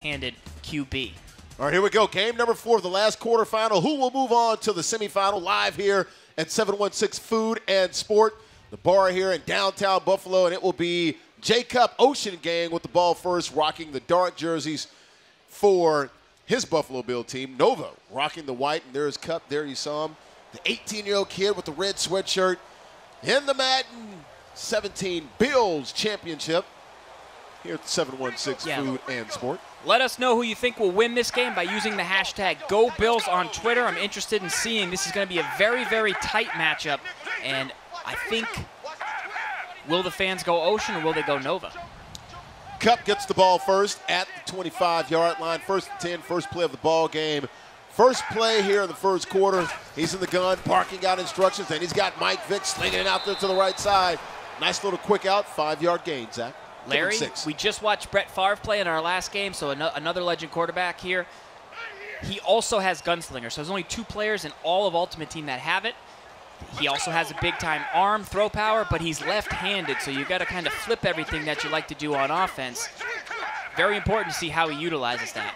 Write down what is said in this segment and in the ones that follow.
left-handed QB. All right, here we go. Game number 4 of the last quarterfinal. Who will move on to the semifinal live here at 716 Food and Sport, the bar here in downtown Buffalo, and it will be Jaycupp Oceangang with the ball first, rocking the dark jerseys for his Buffalo Bill team. Nova rocking the white, and there's Cupp. There you saw him, the 18-year-old kid with the red sweatshirt in the Madden 17 Bills championship here at 716 Food and Sport. Let us know who you think will win this game by using the hashtag #GoBills on Twitter. I'm interested in seeing. This is going to be a very, very tight matchup, and I think, will the fans go Ocean or will they go Nova? Cupp gets the ball first at the 25-yard line. 1st and 10, first play of the ball game. First play here in the first quarter. He's in the gun, barking out instructions, and he's got Mike Vick slinging it out there to the right side. Nice little quick out, 5-yard gain, Zach. Larry, we just watched Brett Favre play in our last game, so another legend quarterback here. He also has Gunslinger, so there's only 2 players in all of Ultimate Team that have it. He also has a big-time arm, throw power, but he's left-handed, so you've got to kind of flip everything that you like to do on offense. Very important to see how he utilizes that.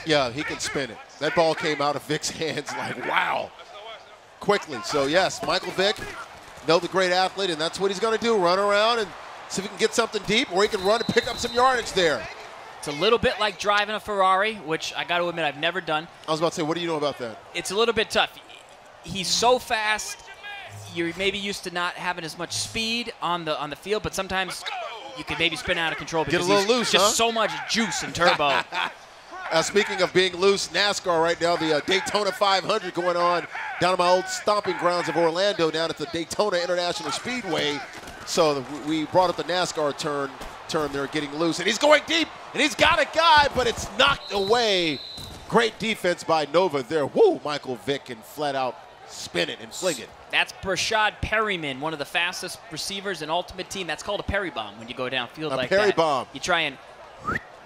Yeah, he can spin it. That ball came out of Vick's hands like, wow, quickly. So, yes, Michael Vick, the great athlete, and that's what he's going to do, run around and see if he can get something deep, or he can run and pick up some yardage there. It's a little bit like driving a Ferrari, which I got to admit I've never done. I was about to say, what do you know about that? It's a little bit tough. He's so fast, you're maybe used to not having as much speed on the field, but sometimes you can maybe spin out of control because get a little loose, just so much juice and turbo. Speaking of being loose, NASCAR right now, the Daytona 500 going on down at my old stomping grounds of Orlando, down at the Daytona International Speedway. So we brought up the NASCAR term there, getting loose. And he's going deep, and he's got a guy, but it's knocked away. Great defense by Nova there. Woo, Michael Vick can flat out spin it and fling it. That's Brashad Perryman, one of the fastest receivers in Ultimate Team. That's called a Perry bomb when you go downfield like that. A Perry bomb. You try and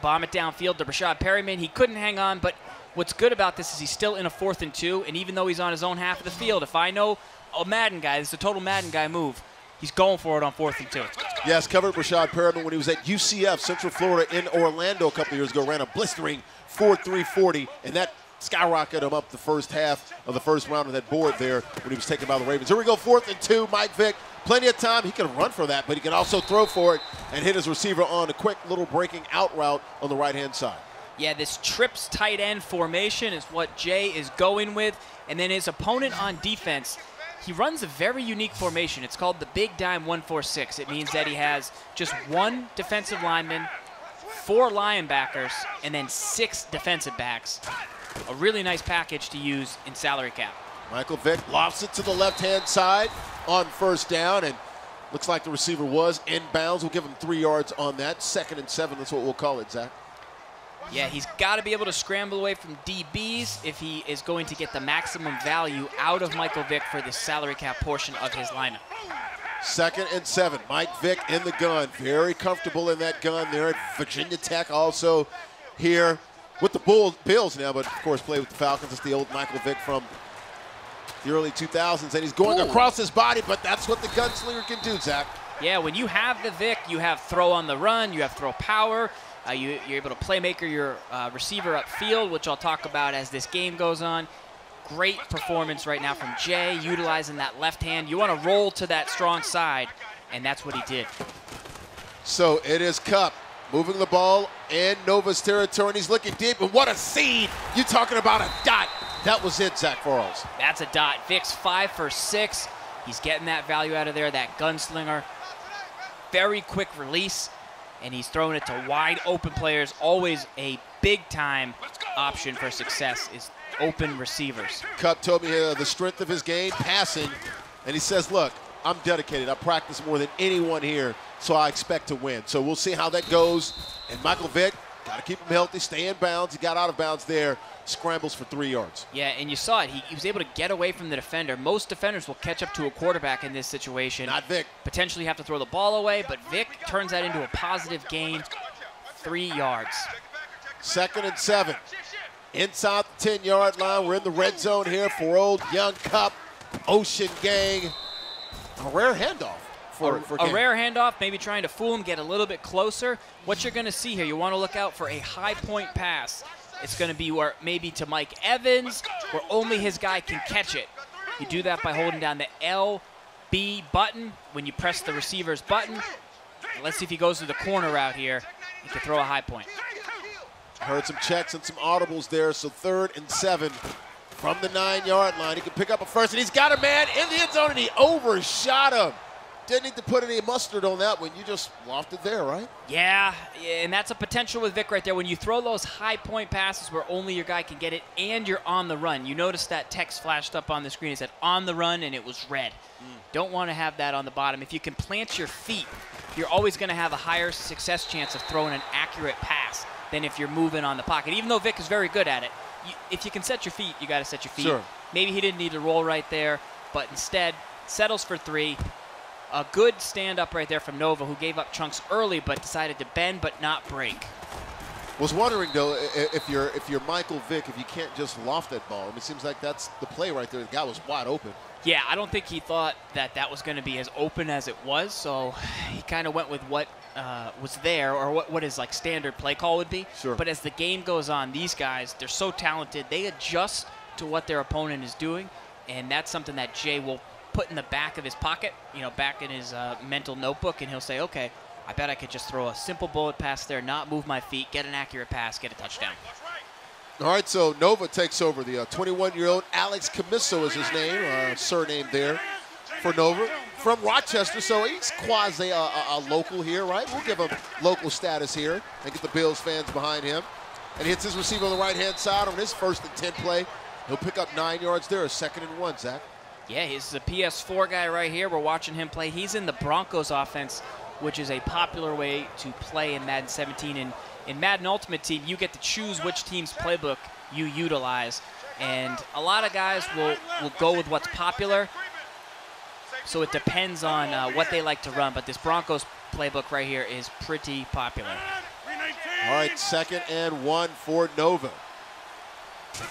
bomb it downfield to Brashad Perryman. He couldn't hang on, but what's good about this is he's still in a 4th and 2, and even though he's on his own half of the field, if I know a Madden guy, this is a total Madden guy move, he's going for it on 4th and 2. Yes, covered Brashad Perryman when he was at UCF, Central Florida, in Orlando a couple years ago. Ran a blistering 4.340, and that skyrocketed him up the first half of the first round of that board there when he was taken by the Ravens. Here we go, 4th and 2. Mike Vick, plenty of time. He can run for that, but he can also throw for it and hit his receiver on a quick little breaking out route on the right-hand side. Yeah, this trips tight end formation is what Jay is going with, and then his opponent on defense, he runs a very unique formation. It's called the Big Dime 1-4-6. It means that he has just 1 defensive lineman, 4 linebackers, and then 6 defensive backs. A really nice package to use in salary cap. Michael Vick lofts it to the left-hand side on 1st down, and looks like the receiver was inbounds. We'll give him 3 yards on that. 2nd and 7, that's what we'll call it, Zach. Yeah, he's got to be able to scramble away from DBs if he is going to get the maximum value out of Michael Vick for the salary cap portion of his lineup. 2nd and 7, Mike Vick in the gun. Very comfortable in that gun there at Virginia Tech, also here with the Bills now, but of course played with the Falcons. It's the old Michael Vick from the early 2000s, and he's going across his body, but that's what the gunslinger can do, Zach. Yeah, when you have the Vick, you have throw on the run, you have throw power, you're able to playmaker your receiver upfield, which I'll talk about as this game goes on. Great performance right now from Jay, utilizing that left hand. You want to roll to that strong side, and that's what he did. So it is Cupp moving the ball in Nova's territory, and he's looking deep, and what a seed! You talking about a dot. That was it, Zach Farrells. That's a dot. Vick's 5 for 6. He's getting that value out of there, that gunslinger. Very quick release, and he's throwing it to wide open players. Always a big-time option for success is open receivers. Cupp told me the strength of his game, passing, and he says, look, I'm dedicated. I practice more than anyone here, so I expect to win. So we'll see how that goes. And Michael Vick, got to keep him healthy, stay in bounds. He got out of bounds there, scrambles for 3 yards. Yeah, and you saw it. He was able to get away from the defender. Most defenders will catch up to a quarterback in this situation. Not Vick. Potentially have to throw the ball away, but Vick turns that into a positive gain, 3 yards. 2nd and 7. Inside the 10-yard line. We're in the red zone here for old young Cupp. Oceangang. A rare handoff a rare handoff, maybe trying to fool him, get a little bit closer. What you're going to see here, you want to look out for a high point pass. It's going to be where maybe to Mike Evans, where only his guy can catch it. You do that by holding down the LB button when you press the receiver's button. Let's see if he goes to the corner route here. He can throw a high point. Heard some checks and some audibles there, so 3rd and 7 from the 9-yard line. He can pick up a first, and he's got a man in the end zone, and he overshot him. Didn't need to put any mustard on that one. You just lofted there, right? Yeah, and that's a potential with Vic right there. When you throw those high point passes where only your guy can get it and you're on the run. You notice that text flashed up on the screen. It said on the run, and it was red. Don't want to have that on the bottom. If you can plant your feet, you're always going to have a higher success chance of throwing an accurate pass than if you're moving on the pocket. Even though Vic is very good at it, if you can set your feet, you got to set your feet. Sure. Maybe he didn't need to roll right there, but instead settles for 3. A good stand-up right there from Nova, who gave up chunks early but decided to bend but not break. Was wondering, though, if you're Michael Vick, if you can't just loft that ball. I mean, it seems like that's the play right there. The guy was wide open. Yeah, I don't think he thought that that was going to be as open as it was, so he kind of went with what was there, or what his like standard play call would be. Sure. But as the game goes on, these guys, they're so talented. They adjust to what their opponent is doing, and that's something that Jay will put in the back of his pocket, back in his mental notebook, and he'll say, okay, I bet I could just throw a simple bullet pass there, not move my feet, get an accurate pass, get a touchdown. All right, so Nova takes over. The 21-year-old Alex Camiso is his name, surname there for Nova, from Rochester. So he's quasi a local here, right? We'll give him local status here and get the Bills fans behind him. And he hits his receiver on the right-hand side on his 1st and 10 play. He'll pick up 9 yards there, a 2nd and 1, Zach. Yeah, he's a PS4 guy right here. We're watching him play. He's in the Broncos offense, which is a popular way to play in Madden 17. And in Madden Ultimate Team, you get to choose which team's playbook you utilize. And a lot of guys will go with what's popular. So it depends on what they like to run. But this Broncos playbook right here is pretty popular. All right, 2nd and 1 for Nova.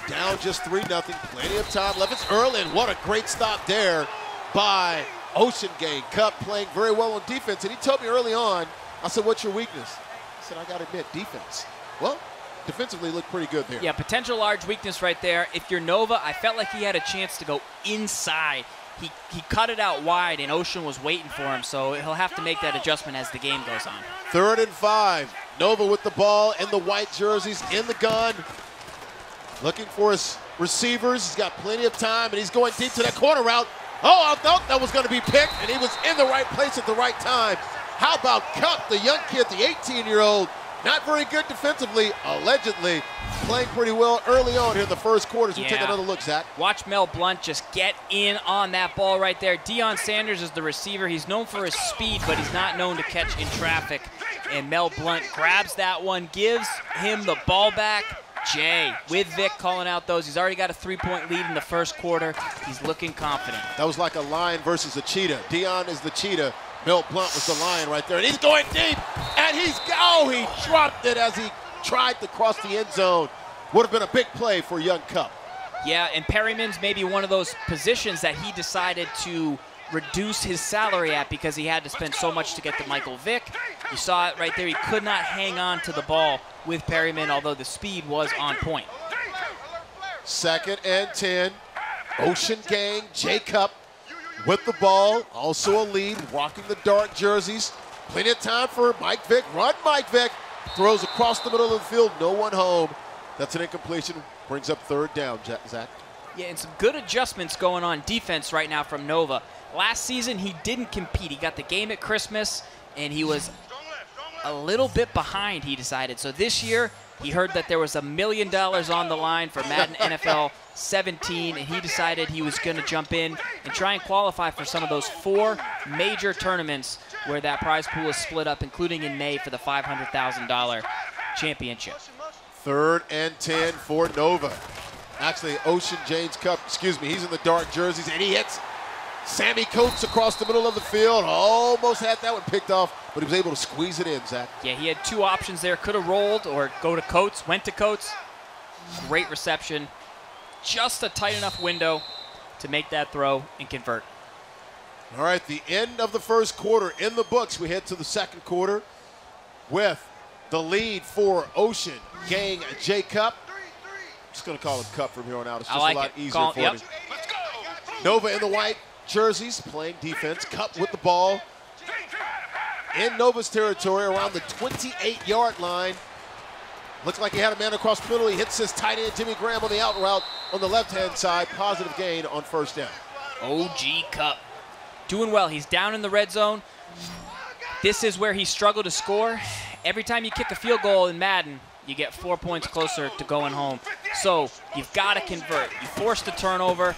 Down just 3-0, plenty of time left. It's early, and what a great stop there by Oceangangjaycupp, playing very well on defense. And he told me early on, I said, what's your weakness? He said, I got to admit, defense. Well, defensively looked pretty good there. Yeah, potential large weakness right there. If you're Nova, I felt like he had a chance to go inside. He cut it out wide, and Ocean was waiting for him, so he'll have to make that adjustment as the game goes on. 3rd and 5. Nova with the ball in the white jerseys, in the gun. Looking for his receivers. He's got plenty of time, and he's going deep to that corner route. Oh, I thought that was going to be picked, and he was in the right place at the right time. How about Cupp, the young kid, the 18-year-old, not very good defensively, allegedly, playing pretty well early on here in the first quarter. So we'll take another look, Zach. Watch Mel Blount just get in on that ball right there. Deion Sanders is the receiver. He's known for his speed, but he's not known to catch in traffic. And Mel Blount grabs that one, gives him the ball back. Jay, with Vic calling out those. He's already got a 3-point lead in the first quarter. He's looking confident. That was like a lion versus a cheetah. Deion is the cheetah. Mel Blount was the lion right there. And he's going deep. And he dropped it as he tried to cross the end zone. Would have been a big play for young Cupp. Yeah, and Perryman's maybe one of those positions that he decided to reduce his salary at because he had to spend so much to get to Michael Vick. You saw it right there. He could not hang on to the ball with Perryman, although the speed was on point. 2nd and 10. Oceangangjaycupp with the ball. Also a lead, rocking the dark jerseys. Plenty of time for Mike Vick. Run, Mike Vick. Throws across the middle of the field. No one home. That's an incompletion. Brings up 3rd down, Zach. Yeah, and some good adjustments going on defense right now from Nova. Last season, he didn't compete. He got the game at Christmas, and he was a little bit behind, he decided. So this year, he heard that there was $1 million on the line for Madden NFL 17, and he decided he was going to jump in and try and qualify for some of those 4 major tournaments where that prize pool is split up, including in May for the $500,000 championship. 3rd and 10 for Nova. Actually, Oceangangjaycupp, he's in the dark jerseys, and he hits Sammy Coates across the middle of the field. Almost had that one picked off, but he was able to squeeze it in, Zach. Yeah, he had 2 options there. Could have rolled or go to Coates, went to Coates. Great reception. Just a tight enough window to make that throw and convert. All right, the end of the first quarter in the books. We head to the second quarter with the lead for Oceangangjaycupp. Just going to call it Cup from here on out. It's just a lot easier for me. Nova in the white jerseys playing defense. Cupp with the ball in Nova's territory around the 28-yard line. Looks like he had a man across the middle. He hits his tight end, Jimmy Graham, on the out route on the left-hand side. Positive gain on first down. OG Cupp doing well. He's down in the red zone. This is where he struggled to score. Every time you kick a field goal in Madden, you get 4 points closer to going home. So you've got to convert. You forced the turnover.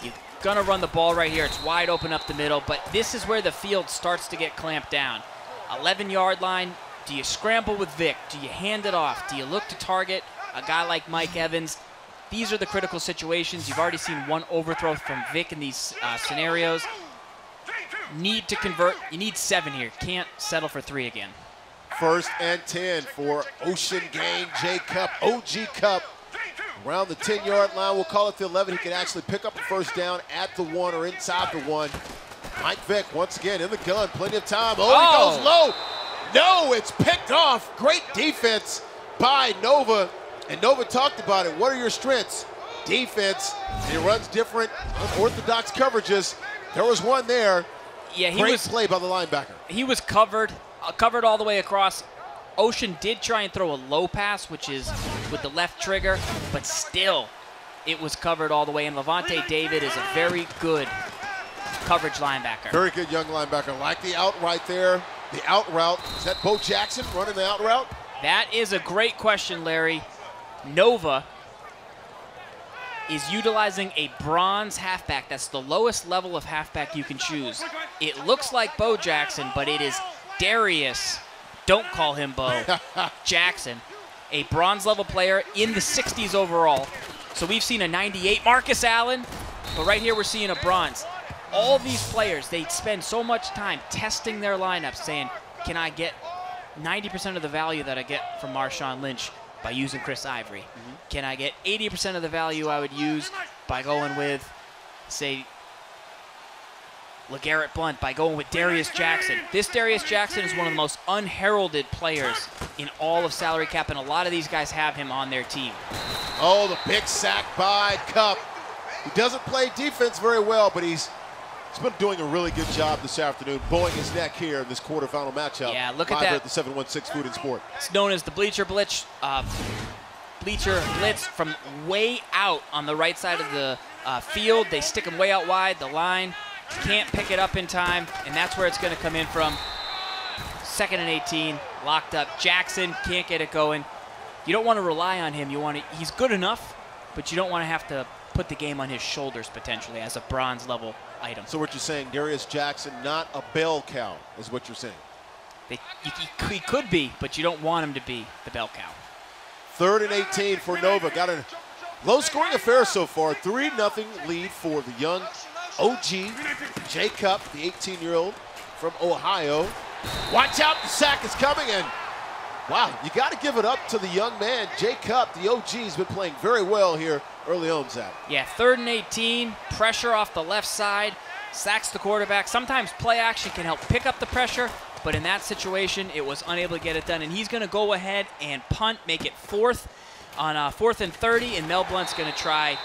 You're going to run the ball right here. It's wide open up the middle. But this is where the field starts to get clamped down. 11-yard line. Do you scramble with Vic? Do you hand it off? Do you look to target a guy like Mike Evans? These are the critical situations. You've already seen one overthrow from Vic in these scenarios. Need to convert. You need 7 here. Can't settle for 3 again. 1st and 10 for Oceangangjaycupp. OG Cupp around the 10-yard line. We'll call it the 11. He can actually pick up a first down at the 1 or inside the 1. Mike Vick once again in the gun. Plenty of time. Oh, he goes low. No, it's picked off. Great defense by Nova. And Nova talked about it. What are your strengths? Defense. He runs different unorthodox coverages. There was one there. Yeah, Great play by the linebacker. He was covered all the way across. Ocean did try and throw a low pass, which is with the left trigger, but still, it was covered all the way. And Levante David is a very good coverage linebacker. Very good young linebacker. Like the out right there. The out route. Is that Bo Jackson running the out route? That is a great question, Larry. Nova is utilizing a bronze halfback. That's the lowest level of halfback you can choose. It looks like Bo Jackson, but it is Darius, don't call him Bo, Jackson, a bronze level player in the 60s overall. So we've seen a 98 Marcus Allen, but right here we're seeing a bronze. All these players, they spend so much time testing their lineups, saying, can I get 90% of the value that I get from Marshawn Lynch by using Chris Ivory? Can I get 80% of the value I would use by going with, say, LeGarrette Blount, by going with Darius Jackson? This Darius Jackson is one of the most unheralded players in all of salary cap, and a lot of these guys have him on their team. Oh, the big sack by Cupp. He doesn't play defense very well, but he's been doing a really good job this afternoon, bowing his neck here in this quarterfinal matchup. Yeah, look at that. At the 716 Food and Sport. It's known as the Bleacher Blitz. From way out on the right side of the field. They stick him way out wide. The line can't pick it up in time, and that's where it's going to come in from. 2nd and 18, locked up. Jackson can't get it going. You don't want to rely on him. He's good enough, but you don't want to have to put the game on his shoulders potentially as a bronze level item. So what you're saying, Darius Jackson, not a bell cow, is what you're saying. He could be, but you don't want him to be the bell cow. 3rd and 18 for Nova. Got a low-scoring affair so far. 3-0 lead for the young Oceangangjaycupp, the 18-year-old from Ohio. Watch out, the sack is coming, and wow, you got to give it up to the young man, Jaycupp. The OG's been playing very well here early on, Zach. Yeah, 3rd and 18, pressure off the left side, sacks the quarterback. Sometimes play action can help pick up the pressure, but in that situation, it was unable to get it done. And he's going to go ahead and punt, make it 4th on 4th and 30, and Mel Blount's going to try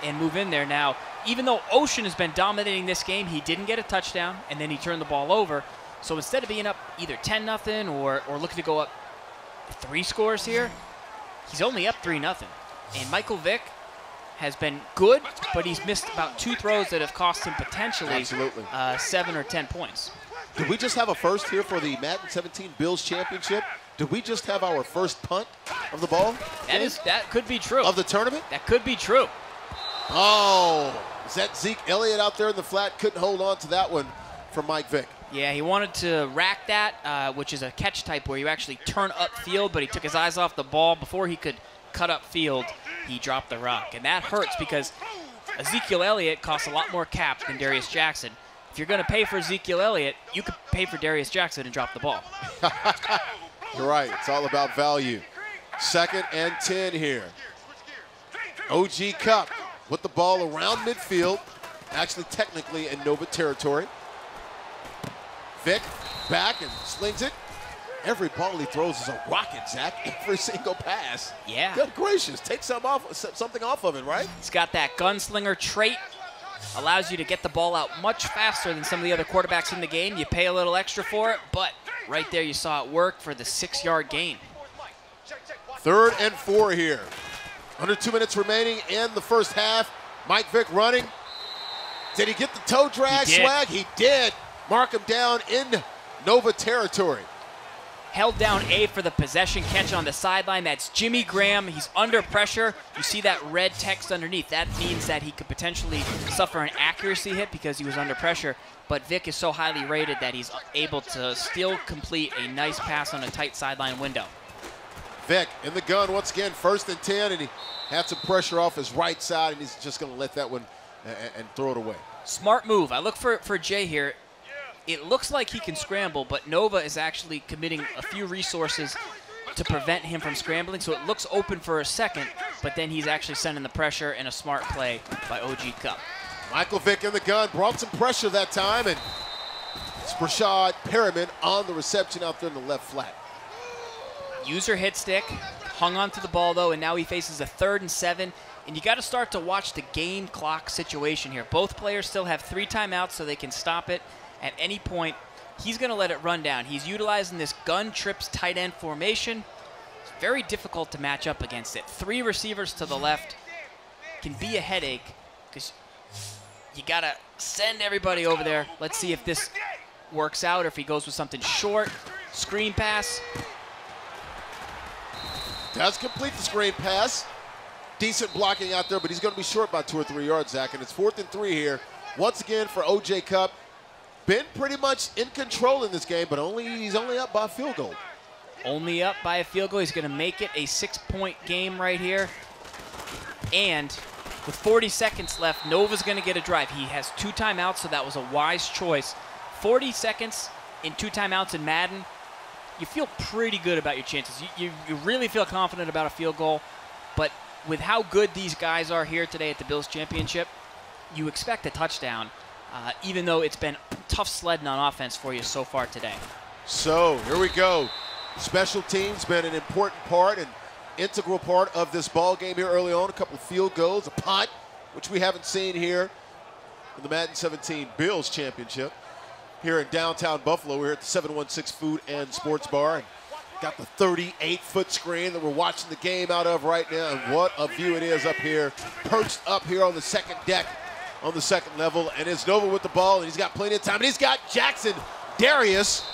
and move in there. Now, even though Ocean has been dominating this game, he didn't get a touchdown, and then he turned the ball over. So instead of being up either 10-0 or looking to go up 3 scores here, he's only up 3-0. And Michael Vick has been good, but he's missed about 2 throws that have cost him potentially 7 or 10 points. Did we just have a first here for the Madden 17 Bills Championship? Did we just have our first punt of the ball? That could be true. Of the tournament? That could be true. Oh, is that Zeke Elliott out there in the flat? Couldn't hold on to that one from Mike Vick. Yeah, he wanted to rack that, which is a catch type where you actually turn upfield, but he took his eyes off the ball. Before he could cut upfield, he dropped the rock. And that hurts because Ezekiel Elliott costs a lot more cap than Darius Jackson. If you're going to pay for Ezekiel Elliott, you could pay for Darius Jackson and drop the ball. You're right. It's all about value. 2nd and 10 here. OG Cupp with the ball around midfield, actually technically in Nova territory. Vic back and slings it. Every ball he throws is a rocket, Zach. Every single pass. Yeah. Good gracious. Take something off of it, right? He's got that gunslinger trait. Allows you to get the ball out much faster than some of the other quarterbacks in the game. You pay a little extra for it, but right there you saw it work for the 6-yard gain. 3rd and 4 here. Under 2 minutes remaining in the first half. Mike Vick running. Did he get the toe drag swag? He did. Mark him down in Nova territory. Held down A for the possession catch on the sideline. That's Jimmy Graham. He's under pressure. You see that red text underneath. That means that he could potentially suffer an accuracy hit because he was under pressure. But Vic is so highly rated that he's able to still complete a nice pass on a tight sideline window. Vic in the gun once again, 1st and 10, and he had some pressure off his right side, and he's just going to let that one and throw it away. Smart move. I look for Jay here. It looks like he can scramble, but Nova is actually committing a few resources to prevent him from scrambling, so it looks open for a second, but then he's actually sending the pressure, and a smart play by OG Cupp. Michael Vick in the gun, brought some pressure that time, and it's Brashad Perriman on the reception out there in the left flat. User hit stick, hung on to the ball though, and now he faces a 3rd and 7. And you got to start to watch the game clock situation here. Both players still have 3 timeouts, so they can stop it at any point. He's going to let it run down. He's utilizing this gun trips tight end formation. It's very difficult to match up against it. 3 receivers to the left can be a headache because you got to send everybody over there. Let's see if this works out or if he goes with something short. Screen pass. Does complete the screen pass. Decent blocking out there, but he's going to be short by 2 or 3 yards, Zach. And it's 4th and 3 here. Once again for OJ Cupp. Been pretty much in control in this game, but he's only up by a field goal. Only up by a field goal. He's going to make it a 6-point game right here. And with 40 seconds left, Nova's going to get a drive. He has 2 timeouts, so that was a wise choice. 40 seconds in 2 timeouts in Madden. You feel pretty good about your chances. You really feel confident about a field goal, but with how good these guys are here today at the Bills Championship, you expect a touchdown, even though it's been tough sledding on offense for you so far today. So here we go. Special teams been an important part and integral part of this ball game here early on. A couple of field goals, a punt, which we haven't seen here in the Madden 17 Bills Championship. Here in downtown Buffalo, we're here at the 716 Food and Sports Bar. And got the 38-foot screen that we're watching the game out of right now. And what a view it is up here, perched up here on the second deck, on the second level. And it's Nova with the ball, and he's got plenty of time. And he's got Jackson Darius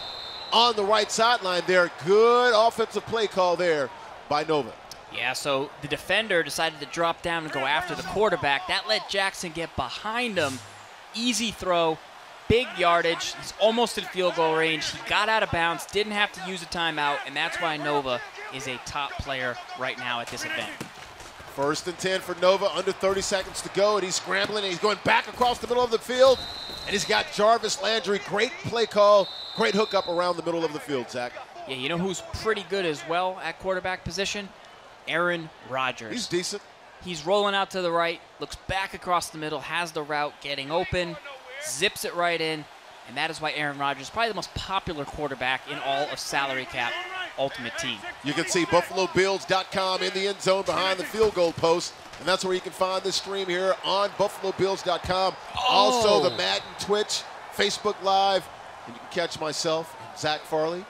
on the right sideline there. Good offensive play call there by Nova. Yeah, so the defender decided to drop down and go after the quarterback. That let Jackson get behind him. Easy throw. Big yardage. He's almost in field goal range. He got out of bounds, didn't have to use a timeout, and that's why Nova is a top player right now at this event. 1st and 10 for Nova, under 30 seconds to go, and he's scrambling, and he's going back across the middle of the field, and he's got Jarvis Landry. Great play call, great hookup around the middle of the field, Zach. Yeah, you know who's pretty good as well at quarterback position? Aaron Rodgers. He's decent. He's rolling out to the right, looks back across the middle, has the route, getting open, zips it right in, and that is why Aaron Rodgers is probably the most popular quarterback in all of salary cap Ultimate Team. You can see BuffaloBills.com in the end zone behind the field goal post, and that's where you can find this stream here on BuffaloBills.com. Also the Madden Twitch, Facebook Live, and you can catch myself, Zach Farley.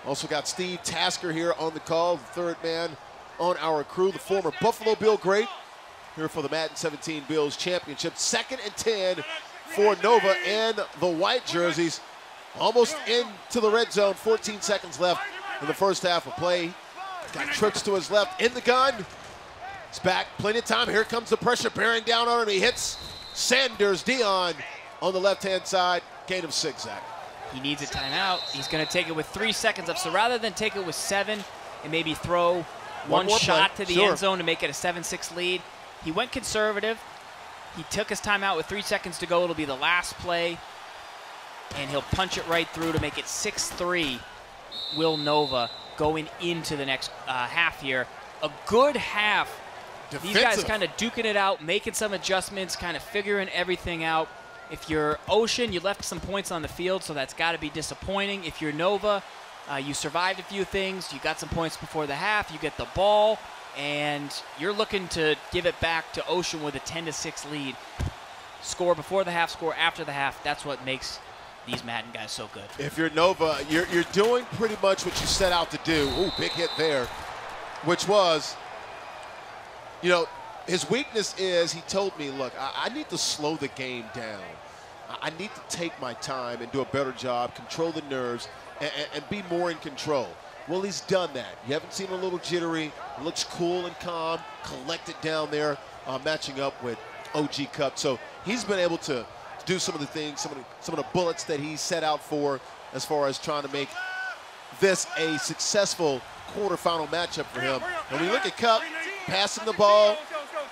Also got Steve Tasker here on the call, the 3rd man on our crew, the former Buffalo Bill great, here for the Madden 17 Bills Championship. 2nd and 10 for Nova in the white jerseys. Almost into the red zone, 14 seconds left in the first half of play. Got trips to his left in the gun. It's back, plenty of time. Here comes the pressure bearing down on him. He hits Sanders Dion on the left-hand side. Gain of 6, Zach. He needs a timeout. He's going to take it with 3 seconds left. So rather than take it with 7 and maybe throw one shot to the end zone to make it a 7-6 lead, he went conservative. He took his timeout with 3 seconds to go. It'll be the last play, and he'll punch it right through to make it 6-3. Will Nova going into the next half here. A good half. Defensive. These guys kind of duking it out, making some adjustments, kind of figuring everything out. If you're Ocean, you left some points on the field, so that's got to be disappointing. If you're Nova, you survived a few things. You got some points before the half. You get the ball, and you're looking to give it back to Ocean with a 10-6 lead. Score before the half, score after the half. That's what makes these Madden guys so good. If you're Nova, you're doing pretty much what you set out to do. Ooh, big hit there, which was, you know, his weakness is, he told me, look, I need to slow the game down. I need to take my time and do a better job, control the nerves, and be more in control. Well, he's done that. You haven't seen him a little jittery. He looks cool and calm, collected down there, matching up with Challgener. So he's been able to do some of the things, some of the bullets that he set out for as far as trying to make this a successful quarterfinal matchup for him. And when you look at Cupp, passing the ball,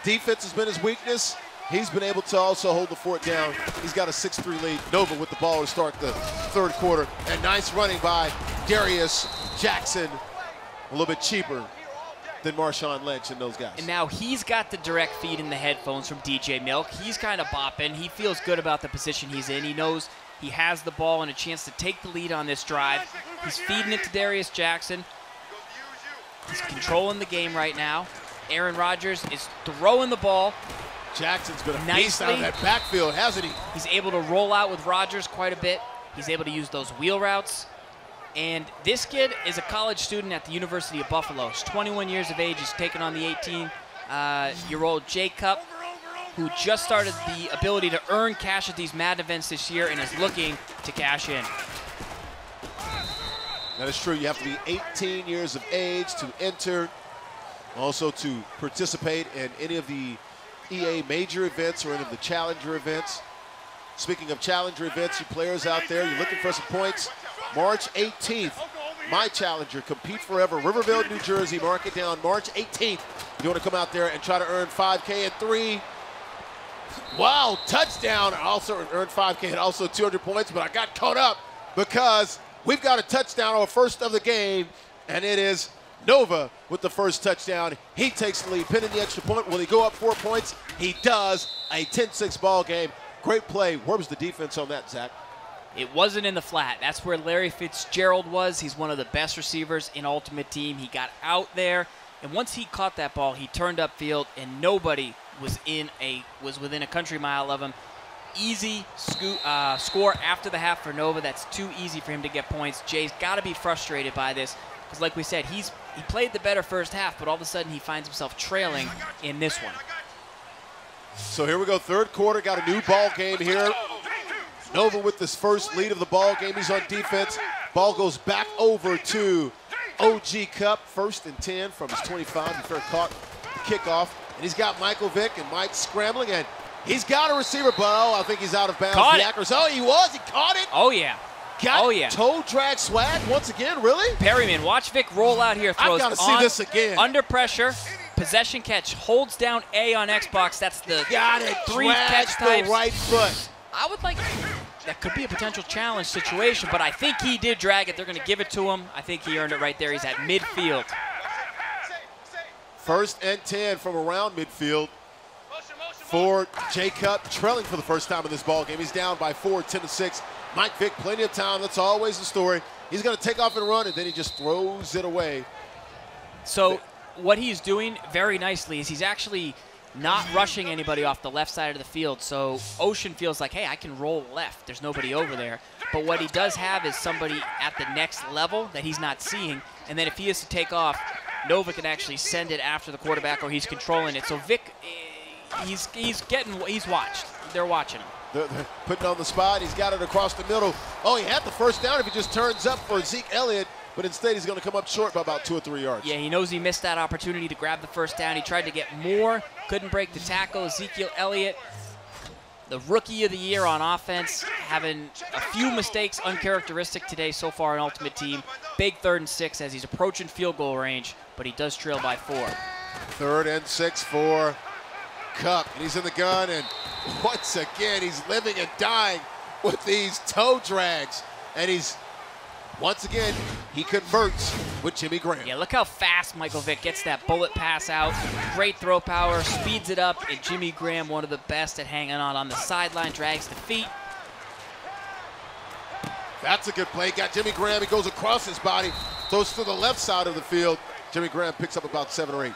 defense has been his weakness. He's been able to also hold the fort down. He's got a 6-3 lead. Nova with the ball to start the third quarter. And nice running by Darius Jackson. A little bit cheaper than Marshawn Lynch and those guys. And now he's got the direct feed in the headphones from DJ Milk. He's kind of bopping. He feels good about the position he's in. He knows he has the ball and a chance to take the lead on this drive. He's feeding it to Darius Jackson. He's controlling the game right now. Aaron Rodgers is throwing the ball. Jackson's been a beast out of that backfield, hasn't he? He's able to roll out with Rodgers quite a bit. He's able to use those wheel routes. And this kid is a college student at the University of Buffalo. He's 21 years of age. He's taking on the 18-year-old Cupp, who just started the ability to earn cash at these Madden events this year and is looking to cash in. That is true. You have to be 18 years of age to enter. Also to participate in any of the EA major events or any of the Challenger events. Speaking of Challenger events, you players out there, you're looking for some points. March 18th, my Challenger, Compete Forever, Riverville, New Jersey. Mark it down, March 18th. You want to come out there and try to earn 5K and 3. Wow, touchdown. I also earned 5K and also 200 points, but I got caught up because we've got a touchdown on first of the game, and it is Nova with the first touchdown. He takes the lead, pinning the extra point. Will he go up 4 points? He does. A 10-6 ball game. Great play. Where was the defense on that, Zach? It wasn't in the flat. That's where Larry Fitzgerald was. He's one of the best receivers in Ultimate Team. He got out there, and once he caught that ball, he turned upfield, and nobody was within a country mile of him. Easy score after the half for Nova. That's too easy for him to get points. Jay's got to be frustrated by this because, like we said, he played the better first half, but all of a sudden he finds himself trailing in this one. So here we go, third quarter. Got a new ball game here. Nova with this first lead of the ball game. He's on defense. Ball goes back over to Challgener. 1st and 10 from his 25. He fair caught the kickoff. And he's got Michael Vick and Mike scrambling. And he's got a receiver, but I think he's out of bounds. Caught it. Oh, he was. He caught it. Oh, yeah. Got toe drag swag once again, really? Perryman, watch Vick roll out here. Throws I've got to see this again. Under pressure. Possession catch. Holds down A on Xbox. That's the got it. 3 catch types. The right foot. I would like, that could be a potential challenge situation, but I think he did drag it. They're going to give it to him. I think he earned it right there. He's at midfield. 1st and 10 from around midfield for Challgener, trailing for the first time in this ball game. He's down by 4, 10-6. Mike Vick, plenty of time. That's always the story. He's going to take off and run, and then he just throws it away. So what he's doing very nicely is he's actually not rushing anybody off the left side of the field. So Ocean feels like, hey, I can roll left. There's nobody over there. But what he does have is somebody at the next level that he's not seeing. And then if he is to take off, Nova can actually send it after the quarterback or he's controlling it. So Vick, he's watched. They're watching him. They're putting on the spot. He's got it across the middle. Oh, he had the first down if he just turns up for Zeke Elliott. But instead, he's going to come up short by about 2 or 3 yards. Yeah, he knows he missed that opportunity to grab the first down. He tried to get more, couldn't break the tackle. Ezekiel Elliott, the rookie of the year on offense, having a few mistakes uncharacteristic today so far in Ultimate Team. Big 3rd and 6 as he's approaching field goal range, but he does trail by 4. 3rd and 6 for Cupp. And he's in the gun, and once again, he's living and dying with these toe drags. And once again, he converts with Jimmy Graham. Yeah, look how fast Michael Vick gets that bullet pass out. Great throw power, speeds it up, and Jimmy Graham, one of the best at hanging on the sideline, drags the feet. That's a good play. Got Jimmy Graham. He goes across his body, throws to the left side of the field. Jimmy Graham picks up about 7 or 8.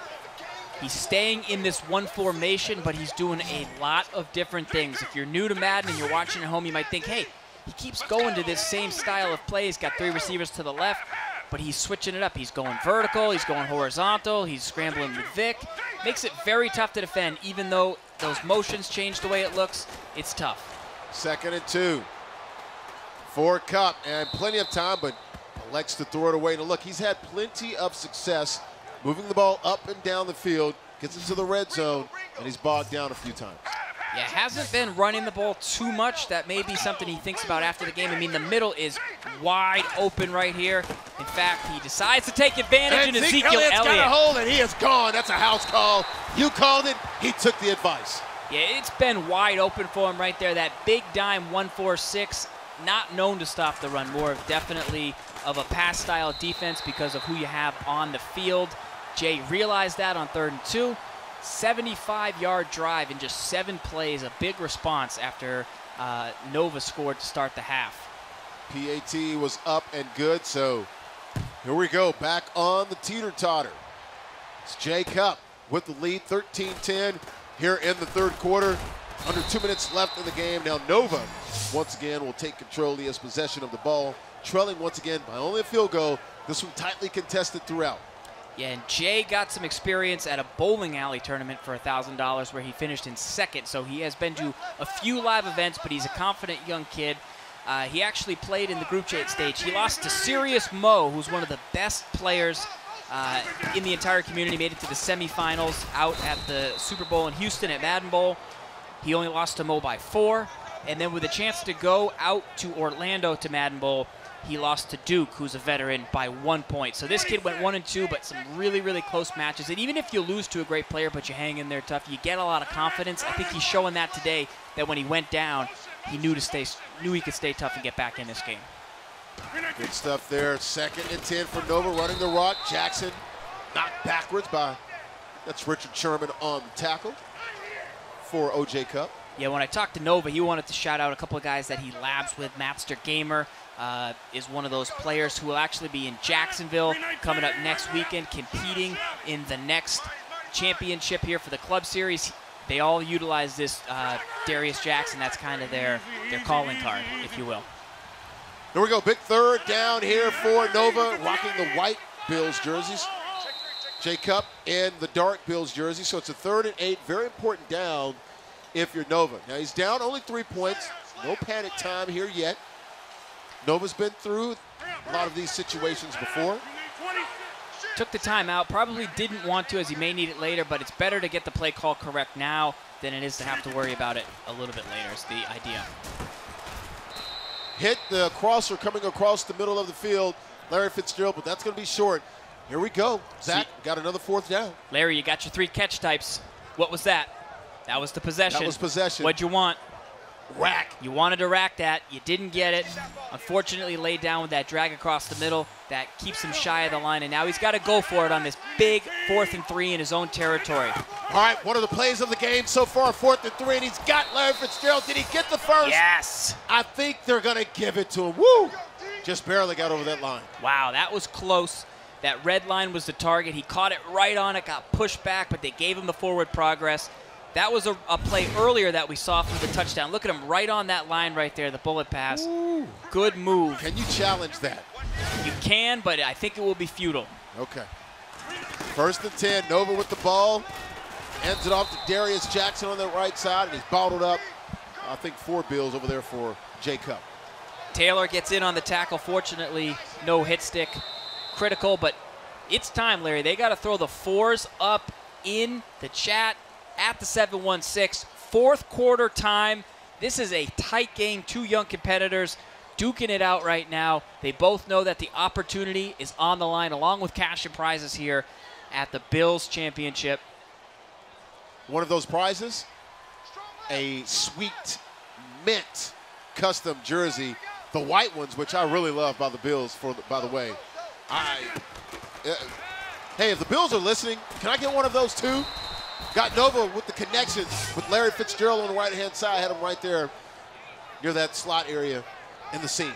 He's staying in this one formation, but he's doing a lot of different things. If you're new to Madden and you're watching at home, you might think, hey, he keeps going to this same style of play. He's got 3 receivers to the left, but he's switching it up. He's going vertical, he's going horizontal, he's scrambling with Vic. Makes it very tough to defend, even though those motions change the way it looks. It's tough. 2nd and 2 for Kupp, and plenty of time, but elects to throw it away. And look, he's had plenty of success moving the ball up and down the field, gets into the red zone, and he's bogged down a few times. Yeah, hasn't been running the ball too much. That may be something he thinks about after the game. I mean, the middle is wide open right here. In fact, he decides to take advantage, and Ezekiel Elliott's got a hold, and he is gone. That's a house call. You called it. He took the advice. Yeah, it's been wide open for him right there. That big dime 1-4-6, not known to stop the run. More of definitely of a pass-style defense because of who you have on the field. Jay realized that on 3rd and 2. 75-yard drive in just 7 plays, a big response after Nova scored to start the half. PAT was up and good, so here we go, back on the teeter-totter. It's Jay Kupp with the lead, 13-10 here in the 3rd quarter. Under 2 minutes left in the game. Now Nova, once again, will take control. He has possession of the ball, trailing once again by only a field goal. This one tightly contested throughout. Yeah, and Jay got some experience at a bowling alley tournament for $1,000 where he finished in 2nd. So he has been to a few live events, but he's a confident young kid. He actually played in the group chat stage. He lost to Serious Mo, who's one of the best players in the entire community, made it to the semifinals out at the Super Bowl in Houston at Madden Bowl. He only lost to Mo by 4. And then with a chance to go out to Orlando to Madden Bowl, he lost to Duke, who's a veteran, by 1 point. So this kid went 1-2, but some really, really close matches. And even if you lose to a great player, but you hang in there tough, you get a lot of confidence. I think he's showing that today, that when he went down, he knew he could stay tough and get back in this game. Good stuff there. 2nd and 10 for Nova, running the rock. Jackson knocked backwards by, that's Richard Sherman on the tackle for O.J. Kupp. Yeah, when I talked to Nova, he wanted to shout out a couple of guys that he labs with. Mapster Gamer is one of those players who will actually be in Jacksonville coming up next weekend, competing in the next championship here for the Club Series. They all utilize this Darius Jackson. That's kind of their calling card, if you will. Here we go, big 3rd down here for Nova, rocking the white Bills jerseys. Jay Kupp in the dark Bills jersey, so it's a 3rd and 8, very important down if you're Nova. Now he's down only 3 points, no panic time here yet. Nova's been through a lot of these situations before. Took the timeout, probably didn't want to as he may need it later, but it's better to get the play call correct now than it is to have to worry about it a little bit later is the idea. Hit the crosser coming across the middle of the field, Larry Fitzgerald, but that's going to be short. Here we go. Zach got another 4th down. Larry, you got your 3 catch types. What was that? That was the possession. That was possession. What'd you want? Rack. You wanted to rack that. You didn't get it. Unfortunately, laid down with that drag across the middle. That keeps him shy of the line, and now he's got to go for it on this big 4th and 3 in his own territory. All right, one of the plays of the game so far, 4th and 3, and he's got Larry Fitzgerald. Did he get the first? Yes. I think they're going to give it to him. Woo! Just barely got over that line. Wow, that was close. That red line was the target. He caught it right on it, got pushed back, but they gave him the forward progress. That was a play earlier that we saw for the touchdown. Look at him right on that line right there, the bullet pass. Ooh. Good move. Can you challenge that? You can, but I think it will be futile. Okay. 1st and 10, Nova with the ball. Ends it off to Darius Jackson on the right side, and he's bottled up. I think 4 Bills over there for Jay Kupp. Taylor gets in on the tackle. Fortunately, no hit stick. Critical, but it's time, Larry. They got to throw the 4s up in the chat at the 7-1-6. 4th quarter time. This is a tight game. 2 young competitors duking it out right now. They both know that the opportunity is on the line, along with cash and prizes here at the Bills Championship. One of those prizes, a sweet mint custom jersey. The white ones, which I really love by the Bills, by the way. Hey, if the Bills are listening, can I get one of those too? Got Nova with the connections with Larry Fitzgerald on the right-hand side. Had him right there near that slot area in the seam.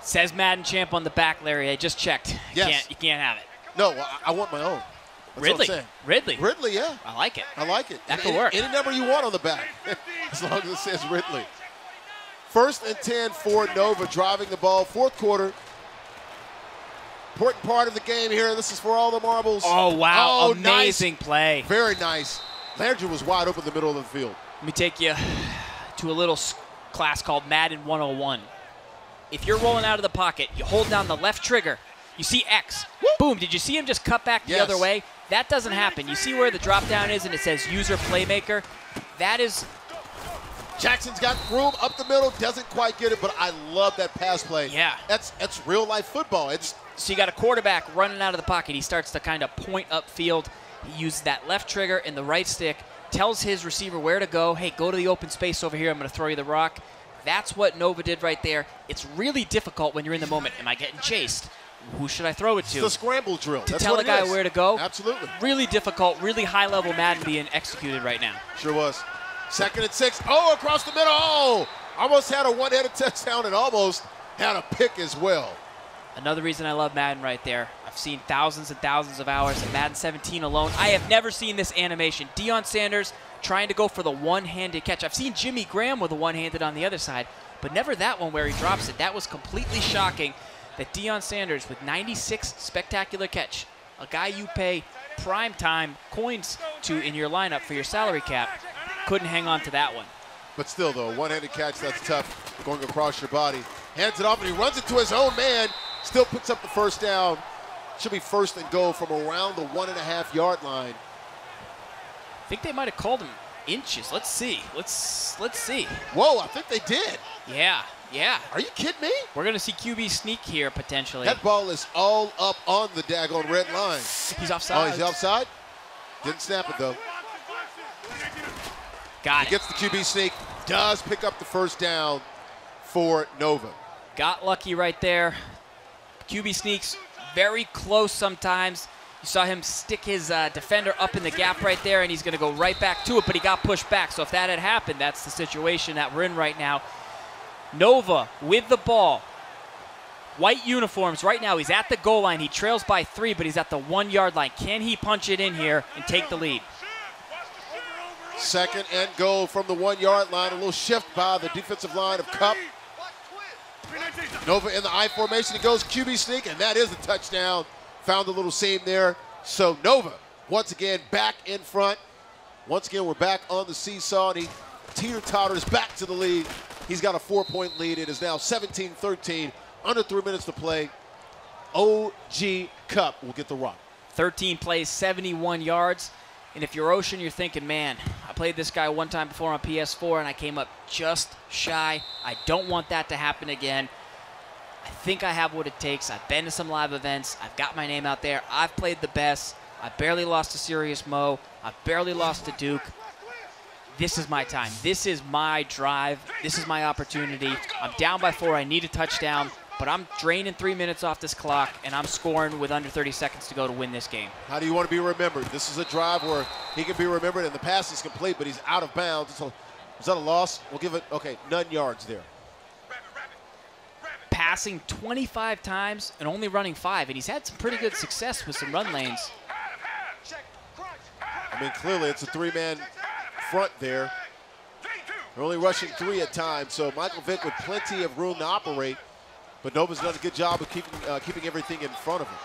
Says Madden champ on the back, Larry. I just checked. Yes. You can't have it. No, I want my own. That's Ridley. what I'm saying. Ridley. Ridley, yeah. I like it. I like it. That could work. Any number you want on the back, as long as it says Ridley. 1st and 10 for Nova, driving the ball. 4th quarter. Important part of the game here. This is for all the marbles. Oh, wow. Oh, amazing nice. Play. Very nice. Landry was wide open in the middle of the field. Let me take you to a little class called Madden 101. If you're rolling out of the pocket, you hold down the left trigger. You see X. Boom. Did you see him just cut back the other way? That doesn't happen. You see where the drop down is and it says user playmaker? That is... Jackson's got room up the middle, doesn't quite get it, but I love that pass play. Yeah. That's real life football. So you got a quarterback running out of the pocket. He starts to kind of point upfield. He uses that left trigger and the right stick, tells his receiver where to go. Hey, go to the open space over here. I'm going to throw you the rock. That's what Nova did right there. It's really difficult when you're in the moment. Am I getting chased? Who should I throw it to? It's the scramble drill. To tell a guy where to go. Absolutely. Really difficult, really high-level Madden being executed right now. Sure was. 2nd and 6. Oh, across the middle. Oh, almost had a one-headed touchdown and almost had a pick as well. Another reason I love Madden right there. I've seen thousands and thousands of hours in Madden 17 alone. I have never seen this animation. Deion Sanders trying to go for the one-handed catch. I've seen Jimmy Graham with a one-handed on the other side, but never that one where he drops it. That was completely shocking that Deion Sanders with 96 spectacular catch, a guy you pay primetime coins to in your lineup for your salary cap, couldn't hang on to that one. But still, though, one-handed catch, that's tough going across your body. Hands it off, and he runs it to his own man. Still picks up the 1st down. Should be 1st and goal from around the 1.5-yard line. I think they might have called him inches. Let's see. Let's see. Whoa, I think they did. Yeah. Are you kidding me? We're going to see QB sneak here potentially. That ball is all up on the daggone red line. He's offside. Oh, he's offside? Didn't snap it, though. Got it. He gets the QB sneak. Does pick up the 1st down for Nova. Got lucky right there. QB sneaks very close sometimes. You saw him stick his defender up in the gap right there, and he's going to go right back to it, but he got pushed back. So if that had happened, that's the situation that we're in right now. Nova with the ball. White uniforms right now. He's at the goal line. He trails by 3, but he's at the 1-yard line. Can he punch it in here and take the lead? 2nd and goal from the 1-yard line. A little shift by the defensive line of Cupp. Nova in the I formation. He goes QB sneak, and that is a touchdown. Found a little seam there. So Nova, once again, back in front. Once again, we're back on the seesaw, and he teeter-totters back to the lead. He's got a 4-point lead. It is now 17-13, under 3 minutes to play. OG Cupp will get the rock. 13 plays, 71 yards. And if you're Ocean, you're thinking, man, I played this guy one time before on PS4, and I came up just shy. I don't want that to happen again. I think I have what it takes. I've been to some live events. I've got my name out there. I've played the best. I barely lost to Serious Mo. I've barely lost to Duke. This is my time. This is my drive. This is my opportunity. I'm down by 4. I need a touchdown, but I'm draining 3 minutes off this clock, and I'm scoring with under 30 seconds to go to win this game. How do you want to be remembered? This is a drive where he can be remembered, and the pass is complete, but he's out of bounds. Is that a loss? We'll give it, okay, none yards there. Passing 25 times and only running 5, and he's had some pretty good success with some run lanes. I mean, clearly it's a 3-man front there. They're only rushing 3 at times, so Michael Vick with plenty of room to operate, but Nova's done a good job of keeping everything in front of him.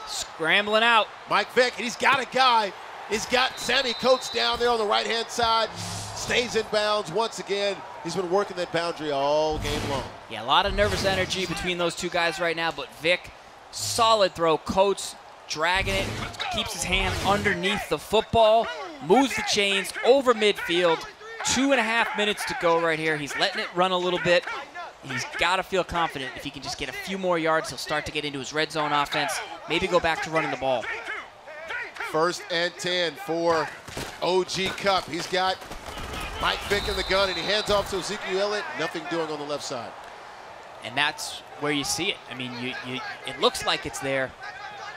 Scrambling out. Mike Vick, and he's got a guy. He's got Sammy Coates down there on the right-hand side. Stays in bounds once again. He's been working that boundary all game long. Yeah, a lot of nervous energy between those two guys right now, but Vick, solid throw. Coates dragging it, keeps his hands underneath the football, moves the chains over midfield. 2.5 minutes to go right here. He's letting it run a little bit. He's got to feel confident. If he can just get a few more yards, he'll start to get into his red zone offense, maybe go back to running the ball. 1st and 10 for OG Cupp. He's got Mike Vick in the gun, and he hands off to Ezekiel Elliott. Nothing doing on the left side. And that's where you see it. I mean, it looks like it's there,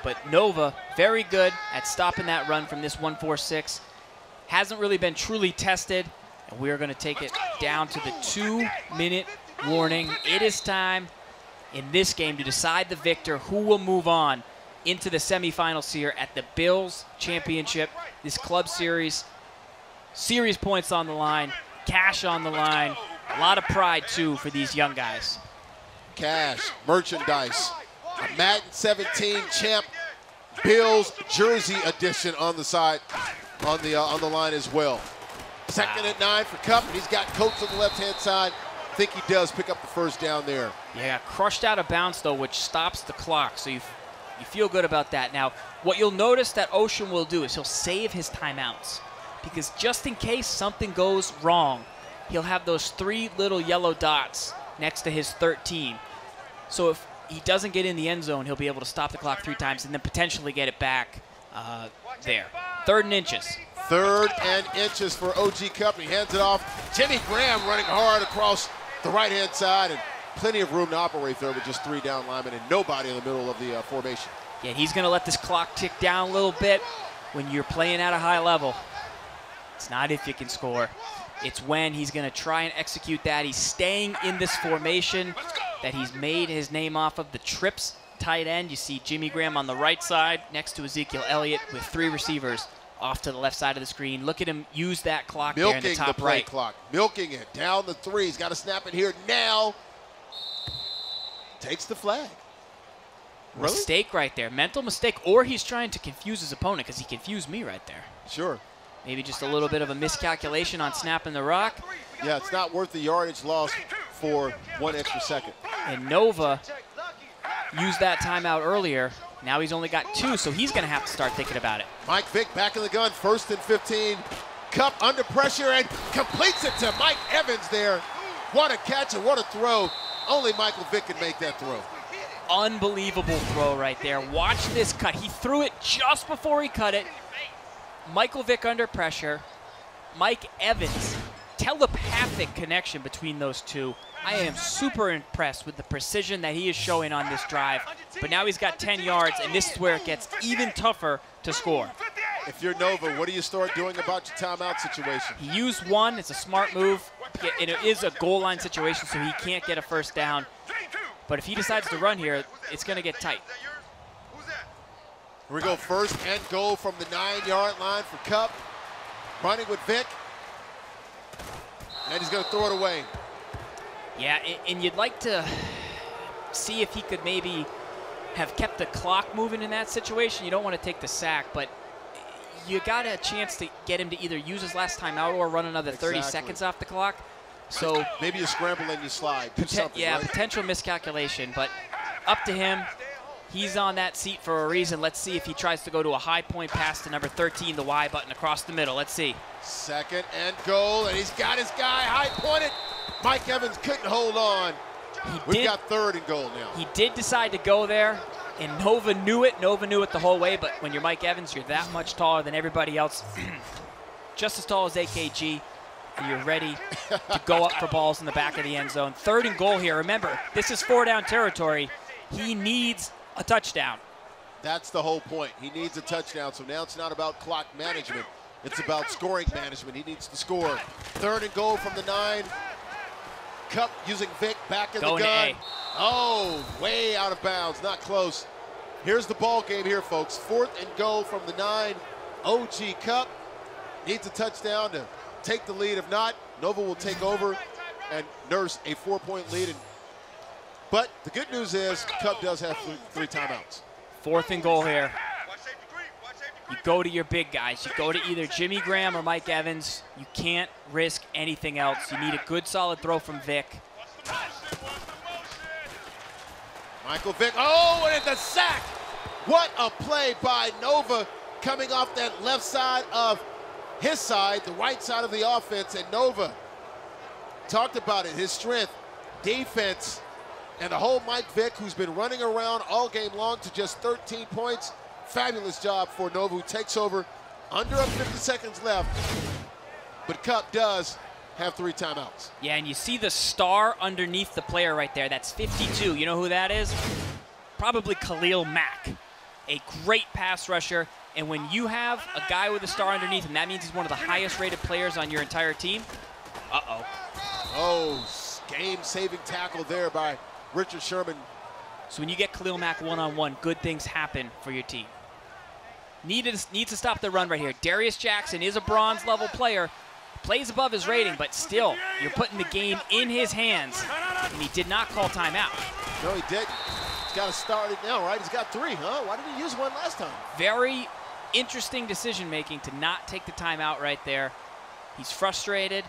but Nova, very good at stopping that run from this 1-4-6. Hasn't really been truly tested, and we are going to take it down to the 2-minute warning. It is time in this game to decide the victor, who will move on into the semifinals here at the Bills Championship. This club series points on the line, cash on the line, a lot of pride too for these young guys. Cash, merchandise, a Madden 17 champ Bills jersey edition on the side, on the line as well. Second and 9 for Cupp, and he's got Coates on the left-hand side. I think he does pick up the first down there. Yeah, crushed out of bounds though, which stops the clock, so you feel good about that. Now, what you'll notice that Ocean will do is he'll save his timeouts, because just in case something goes wrong, he'll have those 3 little yellow dots next to his 13. So if he doesn't get in the end zone, he'll be able to stop the clock 3 times and then potentially get it back there. 3rd and inches. 3rd and inches for OG Cupp. He hands it off. Jimmy Graham running hard across the right-hand side, and plenty of room to operate there with just 3 down linemen and nobody in the middle of the formation. Yeah, he's going to let this clock tick down a little bit. When you're playing at a high level, it's not if you can score. It's when he's going to try and execute that. He's staying in this formation that he's made his name off of, the trips tight end. You see Jimmy Graham on the right side next to Ezekiel Elliott with 3 receivers off to the left side of the screen. Look at him use that clock there in the top play right. Clock. Milking it down the 3. He's got to snap it here now. Takes the flag. Really? Mistake right there. Mental mistake, or he's trying to confuse his opponent, because he confused me right there. Sure. Maybe just a little bit of a miscalculation on snapping the rock. Yeah, it's not worth the yardage loss for 1 extra second. And Nova used that timeout earlier. Now he's only got 2, so he's going to have to start thinking about it. Mike Vick back in the gun, 1st and 15. Cupp under pressure and completes it to Mike Evans there. What a catch and what a throw. Only Michael Vick can make that throw. Unbelievable throw right there. Watch this cut. He threw it just before he cut it. Michael Vick under pressure. Mike Evans. Telepathic connection between those two. I am super impressed with the precision that he is showing on this drive. But now he's got 10 yards, and this is where it gets even tougher to score. If you're Nova, what do you start doing about your timeout situation? He used 1. It's a smart move. And it is a goal line situation, so he can't get a first down. But if he decides to run here, it's going to get tight. Here we go, 1st and goal from the 9-yard line for Cupp. Running with Vick. And he's going to throw it away. Yeah, and you'd like to see if he could maybe have kept the clock moving in that situation. You don't want to take the sack, but you got a chance to get him to either use his last timeout or run another 30 seconds off the clock. So maybe you scramble and you slide. Yeah, potential miscalculation, but up to him. He's on that seat for a reason. Let's see if he tries to go to a high point pass to number 13, the Y button across the middle. Let's see. 2nd and goal, and he's got his guy high pointed. Mike Evans couldn't hold on. We've got 3rd and goal now. He did decide to go there, and Nova knew it. Nova knew it the whole way, but when you're Mike Evans, you're that much taller than everybody else. Just as tall as AKG, and you're ready to go up for balls in the back of the end zone. 3rd and goal here. Remember, this is 4-down territory. He needs a touchdown. That's the whole point. He needs a touchdown, so now it's not about clock management. It's about scoring management. He needs to score. 3rd and goal from the 9. Cupp using Vick back in the gun. Oh, way out of bounds, not close. Here's the ball game here, folks. 4th and goal from the 9. OG Cupp needs a touchdown to take the lead. If not, Nova will take over and nurse a 4-point lead. But the good news is Cupp does have 3 timeouts. 4th and goal here. You go to your big guys. You go to either Jimmy Graham or Mike Evans. You can't risk anything else. You need a good, solid throw from Vick. Michael Vick, oh, and the sack. What a play by Nova coming off that left side of his side, the right side of the offense. And Nova talked about it, his strength, defense, and the whole Mike Vick, who's been running around all game long to just 13 points. Fabulous job for Nova, who takes over under 50 seconds left. But Cupp does have 3 timeouts. Yeah, and you see the star underneath the player right there. That's 52. You know who that is? Probably Khalil Mack, a great pass rusher. And when you have a guy with a star underneath him, that means he's one of the highest rated players on your entire team. Uh-oh. Oh, game-saving tackle there by Richard Sherman. So when you get Khalil Mack one-on-one, good things happen for your team. Needs to stop the run right here. Darius Jackson is a bronze-level player. Plays above his rating, but still, you're putting the game in his hands. And he did not call timeout. No, he didn't. He's got to start it now, right? He's got 3, huh? Why didn't he use one last time? Very interesting decision-making to not take the timeout right there. He's frustrated.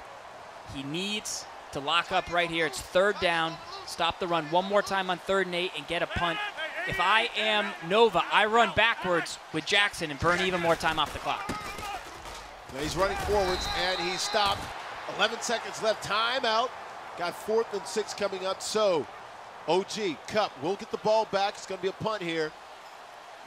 He needs to lock up right here. It's 3rd down. Stop the run one more time on 3rd and 8 and get a punt. If I am Nova, I run backwards with Jackson and burn even more time off the clock. Now he's running forwards, and he stopped. 11 seconds left. Timeout. Got 4th and 6 coming up. So, OG, Cupp will get the ball back. It's going to be a punt here.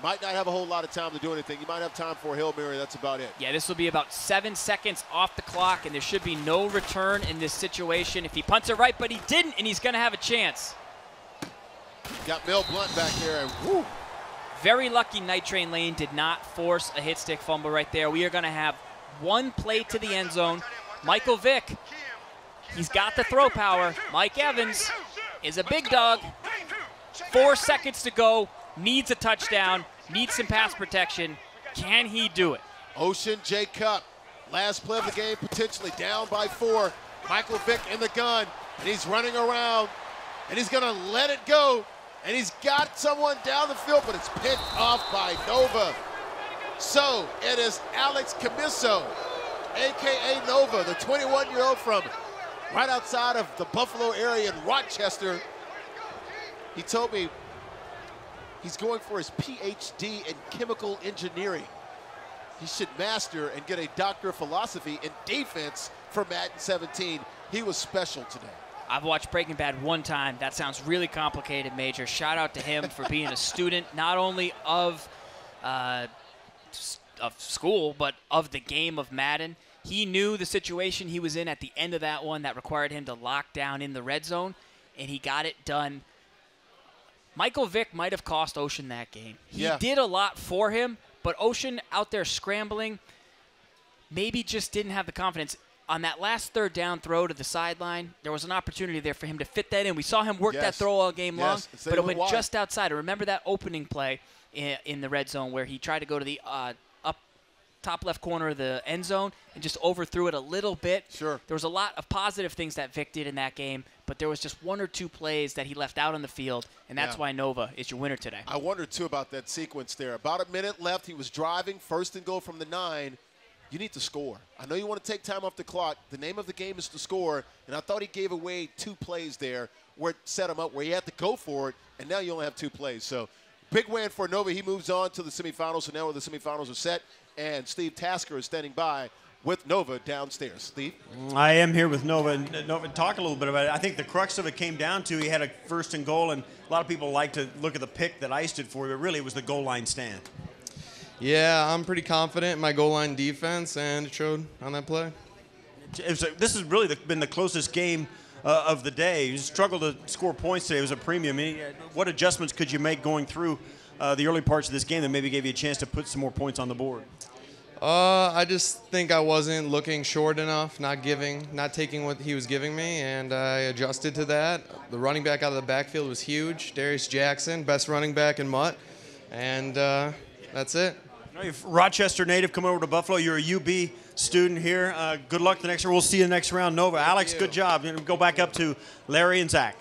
Might not have a whole lot of time to do anything. You might have time for a Hail Mary. That's about it. Yeah, this will be about 7 seconds off the clock, and there should be no return in this situation. If he punts it right, but he didn't, and he's going to have a chance. Got Mel Blunt back there, and whoo. Very lucky Night Train Lane did not force a hit stick fumble right there. We are going to have one play to the end zone. Michael Vick, he's got the throw power. Mike Evans is a big dog. 4 seconds to go. Needs a touchdown, needs some pass protection. Can he do it? Oceangangjaycupp, last play of the game, potentially down by 4. Michael Vick in the gun, and he's running around, and he's gonna let it go, and he's got someone down the field, but it's picked off by Nova. So it is Alex Camiso, AKA Nova, the 21-year-old from right outside of the Buffalo area in Rochester. He told me he's going for his PhD in chemical engineering. He should master and get a doctor of philosophy in defense for Madden 17. He was special today. I've watched Breaking Bad one time. That sounds really complicated, Major. Shout out to him for being a student, not only of school, but of the game of Madden. He knew the situation he was in at the end of that one that required him to lock down in the red zone, and he got it done. Michael Vick might have cost Ocean that game. He did a lot for him, but Ocean out there scrambling maybe just didn't have the confidence. On that last 3rd down throw to the sideline, there was an opportunity there for him to fit that in. We saw him work that throw all game long, but it went just outside. I remember that opening play in the red zone where he tried to go to the top left corner of the end zone and just overthrew it a little bit. Sure. There was a lot of positive things that Vic did in that game, but there was just 1 or 2 plays that he left out on the field, and that's why Nova is your winner today. I wondered, too, about that sequence there. About a minute left. He was driving, 1st and goal from the 9. You need to score. I know you want to take time off the clock. The name of the game is to score, and I thought he gave away 2 plays there where it set him up, where he had to go for it, and now you only have 2 plays. So big win for Nova. He moves on to the semifinals, so now the semifinals are set, and Steve Tasker is standing by with Nova downstairs. Steve? I am here with Nova. Nova, talk a little bit about it. I think the crux of it came down to he had a 1st and goal, and a lot of people like to look at the pick that iced it for you, but really it was the goal line stand. Yeah, I'm pretty confident in my goal line defense, and it showed on that play. This has really been the closest game of the day. You struggled to score points today. It was a premium. What adjustments could you make going through the early parts of this game that maybe gave you a chance to put some more points on the board? I just think I wasn't looking short enough, not taking what he was giving me, and I adjusted to that. The running back out of the backfield was huge. Darius Jackson, best running back in Mutt, and that's it. You're Rochester native, come over to Buffalo. You're a UB student here. Good luck the next round. We'll see you the next round, Nova. Alex, good job. Go back up to Larry and Zach.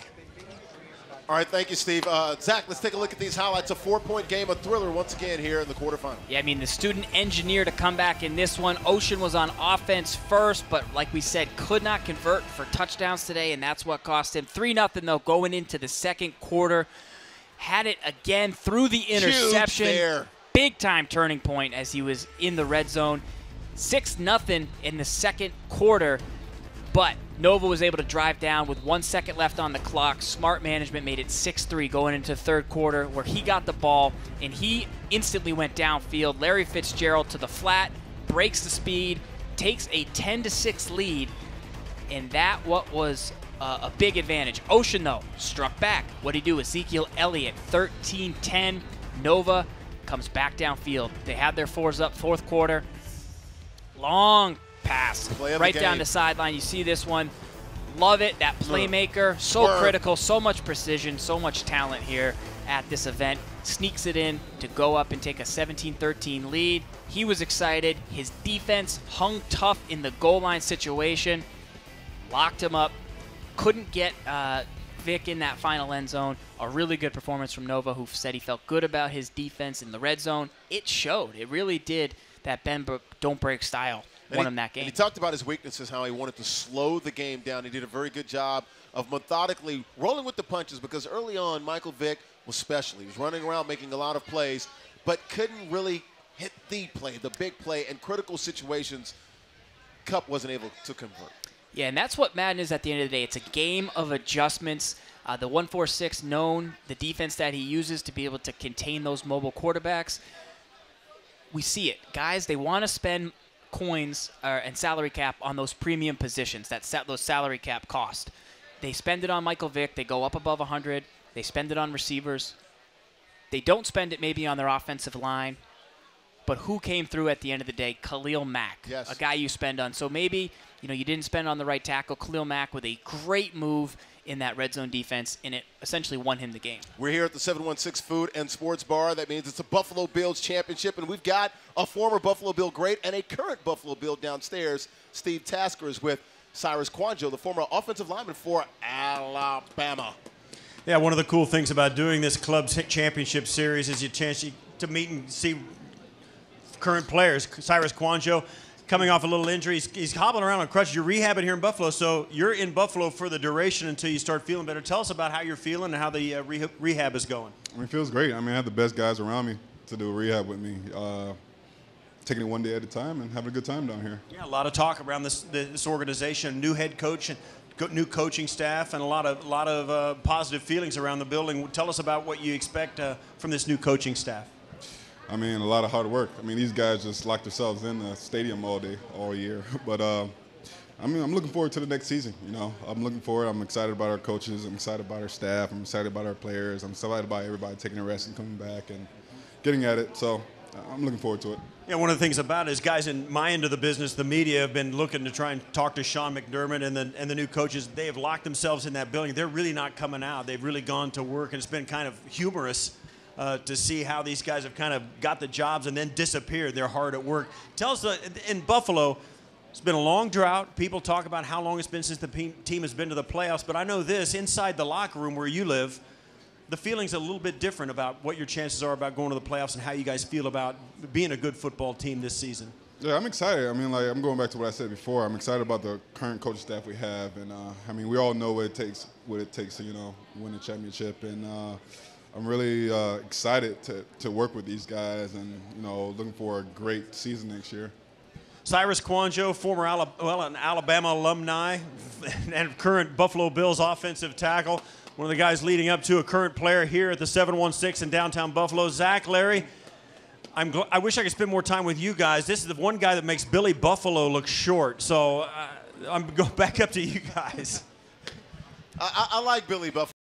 All right, thank you, Steve. Zach, let's take a look at these highlights. A 4-point game, a thriller once again here in the quarterfinal. Yeah, I mean, the student engineer to come back in this one. Ocean was on offense first, but like we said, could not convert for touchdowns today, and that's what cost him. 3-0, though, going into the 2nd quarter. Had it again through the interception. Huge there. Big-time turning point as he was in the red zone. 6-0 in the 2nd quarter, but Nova was able to drive down with 1 second left on the clock. Smart management made it 6-3 going into the 3rd quarter, where he got the ball, and he instantly went downfield. Larry Fitzgerald to the flat, breaks the speed, takes a 10-6 lead. and that what was a big advantage. Ocean, though, struck back. What did he do? Ezekiel Elliott, 13-10. Nova comes back downfield. They had their fours up fourth quarter. Long pass right down the sideline. You see this one. Love it. That playmaker, so critical, so much precision, so much talent here at this event. Sneaks it in to go up and take a 17-13 lead. He was excited. His defense hung tough in the goal line situation. Locked him up. Couldn't get Vic in that final end zone. A really good performance from Nova, who said he felt good about his defense in the red zone. It showed. It really did. That bend don't break style won him that game. And he talked about his weaknesses, how he wanted to slow the game down. He did a very good job of methodically rolling with the punches, because early on, Michael Vick was special. He was running around making a lot of plays, but couldn't really hit the play, the big play, and critical situations. Cupp wasn't able to convert. Yeah, and that's what Madden is at the end of the day. It's a game of adjustments. The 1-4-6 known, the defense that he uses to be able to contain those mobile quarterbacks. We see it. Guys, they want to spend coins and salary cap on those premium positions, those salary cap cost. They spend it on Michael Vick. They go up above 100. They spend it on receivers. They don't spend it maybe on their offensive line. But who came through at the end of the day? Khalil Mack, yes. A guy you spend on. So maybe you didn't spend on the right tackle. Khalil Mack with a great move in that red zone defense, and it essentially won him the game. We're here at the 716 Food and Sports Bar. That means it's a Buffalo Bills championship, and we've got a former Buffalo Bill great and a current Buffalo Bill downstairs. Steve Tasker is with Cyrus Kouandjio, the former offensive lineman for Alabama. Yeah, one of the cool things about doing this club's championship series is your chance to meet and see current players. Cyrus Kouandjio, coming off a little injury. He's hobbling around on crutches. You're rehabbing here in Buffalo, so you're in Buffalo for the duration until you start feeling better. Tell us about how you're feeling and how the rehab is going. I mean, it feels great. I mean, I have the best guys around me to do rehab with me. Taking it one day at a time and having a good time down here. Yeah, a lot of talk around this organization, new head coach and new coaching staff, and a lot of positive feelings around the building. Tell us about what you expect from this new coaching staff. I mean, a lot of hard work. I mean, these guys just lock themselves in the stadium all day, all year. But I mean, I'm looking forward to the next season. I'm looking forward. I'm excited about our coaches. I'm excited about our staff. I'm excited about our players. I'm excited about everybody taking a rest and coming back and getting at it. So I'm looking forward to it. Yeah, one of the things about it is guys in my end of the business, the media, have been looking to try and talk to Sean McDermott and the new coaches. They have locked themselves in that building. They're really not coming out. They've really gone to work, and it's been kind of humorous to see how these guys have kind of got the jobs and then disappeared. They're hard at work. Tell us, in Buffalo, it's been a long drought. People talk about how long it's been since the team has been to the playoffs, but I know this, inside the locker room where you live, the feeling's a little bit different about what your chances are about going to the playoffs and how you guys feel about being a good football team this season. Yeah, I'm excited. I mean, I'm going back to what I said before. I'm excited about the current coaching staff we have, and I mean, we all know what it takes to win a championship, and I'm really excited to work with these guys, and looking for a great season next year. Cyrus Kouandjio, former an Alabama alumni and current Buffalo Bills offensive tackle. One of the guys leading up to a current player here at the 716 in downtown Buffalo. Zach, Larry, I wish I could spend more time with you guys. This is the one guy that makes Billy Buffalo look short. So I'm going back up to you guys. I like Billy Buffalo.